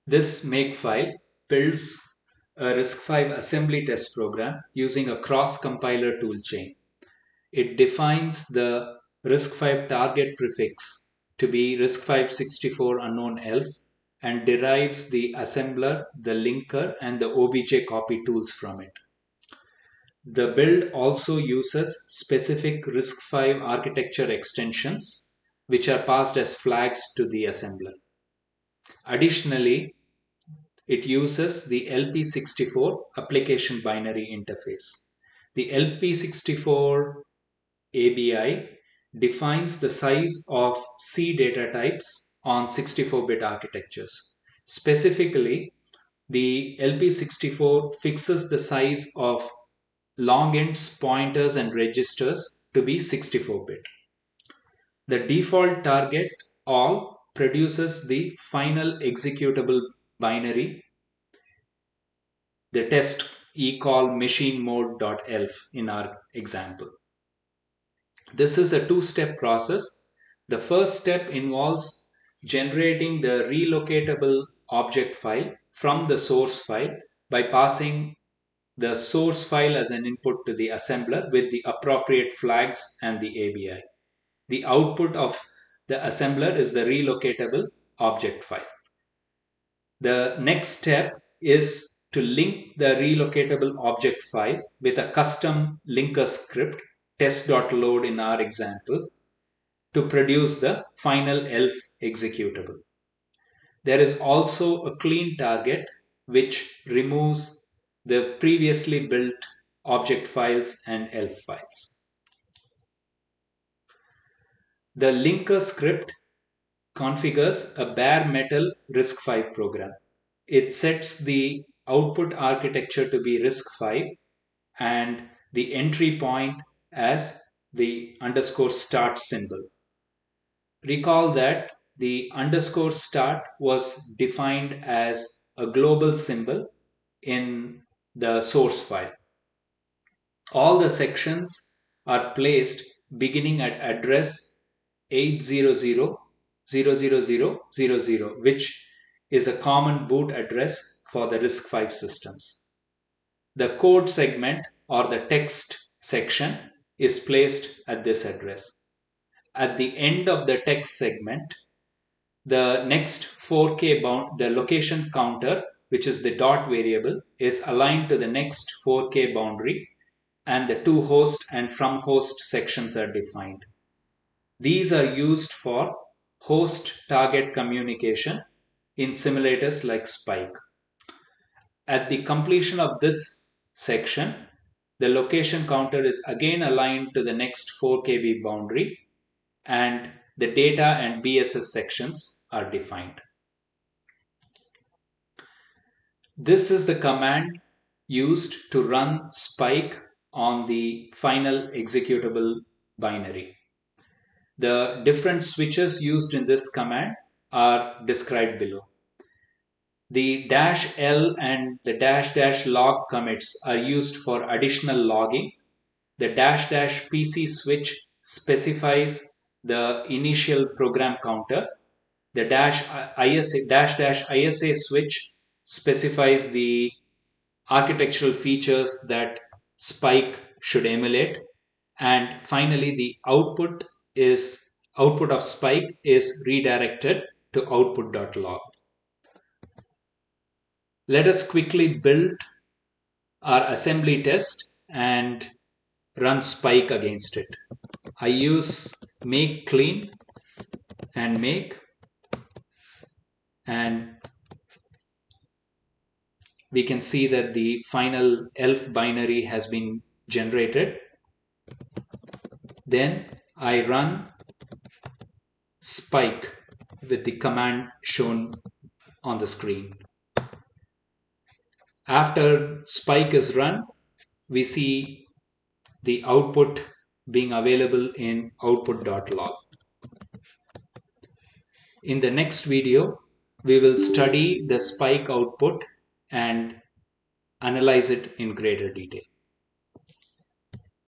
This Makefile builds a Risc-V assembly test program using a cross-compiler toolchain. It defines the Risc-V target prefix to be Risc-V64 unknown elf and derives the assembler, the linker, and the obj copy tools from it. The build also uses specific Risc-V architecture extensions, which are passed as flags to the assembler. Additionally, it uses the LP64 application binary interface. The LP64 ABI defines the size of C data types on 64-bit architectures. Specifically, the LP64 fixes the size of long ints, pointers, and registers to be 64-bit. The default target all produces the final executable binary, the test ecall machine mode.elf in our example. This is a two-step process. The first step involves generating the relocatable object file from the source file by passing the source file as an input to the assembler with the appropriate flags and the ABI. The output of the assembler is the relocatable object file. The next step is to link the relocatable object file with a custom linker script, test.load in our example, to produce the final elf executable. There is also a clean target which removes the previously built object files and elf files. The linker script configures a bare metal Risc-V program. It sets the output architecture to be Risc-V and the entry point as the _start symbol. Recall that the _start was defined as a global symbol in the source file. All the sections are placed beginning at address 800.000.000, which is a common boot address for the Risc-V systems. The code segment or the text section is placed at this address. At the end of the text segment, the next 4K bound, the location counter, which is the dot variable, is aligned to the next 4K boundary, and the to host and from host sections are defined. These are used for host target communication in simulators like Spike. At the completion of this section, the location counter is again aligned to the next 4 KB boundary and the data and BSS sections are defined. This is the command used to run Spike on the final executable binary. The different switches used in this command are described below. The -L and the --log commits are used for additional logging. The --PC switch specifies the initial program counter. The -ISA switch specifies the architectural features that Spike should emulate. And finally, the output of Spike is redirected to output.log. Let us quickly build our assembly test and run Spike against it. I use make clean and make, and we can see that the final elf binary has been generated. Then I run Spike with the command shown on the screen. After Spike is run, we see the output being available in output.log. In the next video, we will study the Spike output and analyze it in greater detail.